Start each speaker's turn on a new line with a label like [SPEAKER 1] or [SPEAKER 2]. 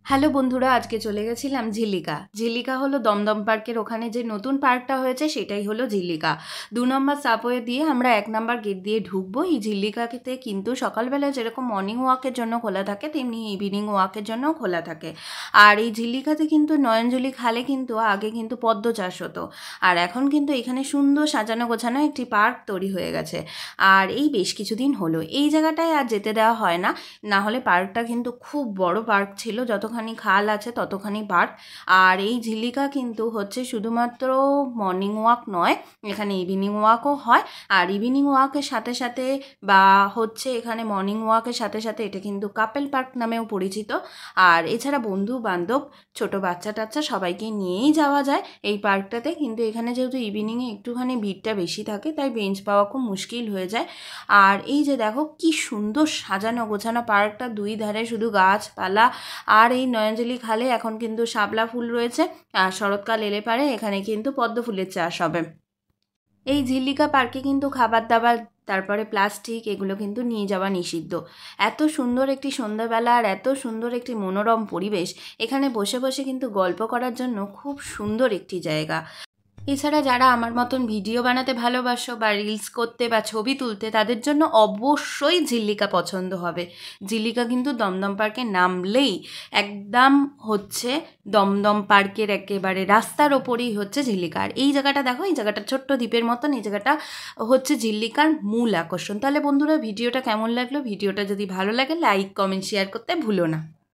[SPEAKER 1] Hello বন্ধুরা, আজকে চলে গেছিলাম ঝিল্লিকা। ঝিল্লিকা হলো দমদম পার্কের ওখানে যে নতুন পার্কটা হয়েছে সেটাই হলো ঝিল্লিকা। ২ নম্বর সাবওয়ে দিয়ে আমরা ১ নম্বর গেট দিয়ে ঢুকবো। এই ঝিল্লিকাতে কিন্তু সকালবেলা যেরকম মর্নিং ওয়াকের জন্য খোলা থাকে তেমনি ইভিনিং ওয়াকের জন্যও খোলা থাকে। আর এই ঝিল্লিকাতে কিন্তু নয়নজলি খালে কিন্তু আগে কিন্তু পদ্ম চাষ হতো, আর এখন কিন্তু এখানে সুন্দর সাজানো গোছানো একটি পার্ক তৈরি হয়ে গেছে। আর এই বেশ কিছুদিন হলো এই জায়গাটায় আর যেতে দেওয়া হয় না, না হলে পার্কটা কিন্তু খুব বড় পার্ক ছিল, যতখানি খাল আছে ততখানি পার্ক। আর এই ঝিল্লিকা কিন্তু হচ্ছে শুধুমাত্র মর্নিং ওয়াক নয়, এখানে ইভিনিং ওয়াকও হয়। আর ইভিনিং ওয়াকের সাথে সাথে বা হচ্ছে এখানে মর্নিং ওয়াকের সাথে সাথে এটা কিন্তু কাপেল পার্ক নামেও পরিচিত। আর এছাড়া বন্ধু বান্ধব ছোটো বাচ্চা টাচ্চা সবাইকে নিয়েই যাওয়া যায় এই পার্কটাতে। কিন্তু এখানে যেহেতু ইভিনিংয়ে একটুখানি ভিড়টা বেশি থাকে তাই বেঞ্চ পাওয়া খুব মুশকিল হয়ে যায়। আর এই যে দেখো কি সুন্দর সাজানো গোছানো পার্কটা, দুই ধারে শুধু গাছপালা। আর এই নয়নজলি খালে এখন কিন্তু শাপলা ফুল রয়েছে, আর শরৎকাল এলে পারে এখানে কিন্তু পদ্ম ফুলের চাষ হবে। এই ঝিল্লিকা পার্কে কিন্তু খাবার দাবার তারপরে প্লাস্টিক এগুলো কিন্তু নিয়ে যাওয়া নিষিদ্ধ। এত সুন্দর একটি সন্ধ্যাবেলা আর এত সুন্দর একটি মনোরম পরিবেশ, এখানে বসে বসে কিন্তু গল্প করার জন্য খুব সুন্দর একটি জায়গা। এছাড়া যারা আমার মতন ভিডিও বানাতে ভালোবাসো বা রিলস করতে বা ছবি তুলতে, তাদের জন্য অবশ্যই ঝিল্লিকা পছন্দ হবে। ঝিল্লিকা কিন্তু দমদম পার্কে নামলেই একদম হচ্ছে দমদম পার্কের একেবারে রাস্তার ওপরেই হচ্ছে ঝিল্লিকা। আর এই জায়গাটা দেখো, এই জায়গাটা ছোট্ট দ্বীপের মতন, এই জায়গাটা হচ্ছে ঝিল্লিকার মূল আকর্ষণ। তাহলে বন্ধুরা, ভিডিওটা কেমন লাগলো? ভিডিওটা যদি ভালো লাগে লাইক কমেন্ট শেয়ার করতে ভুলো না।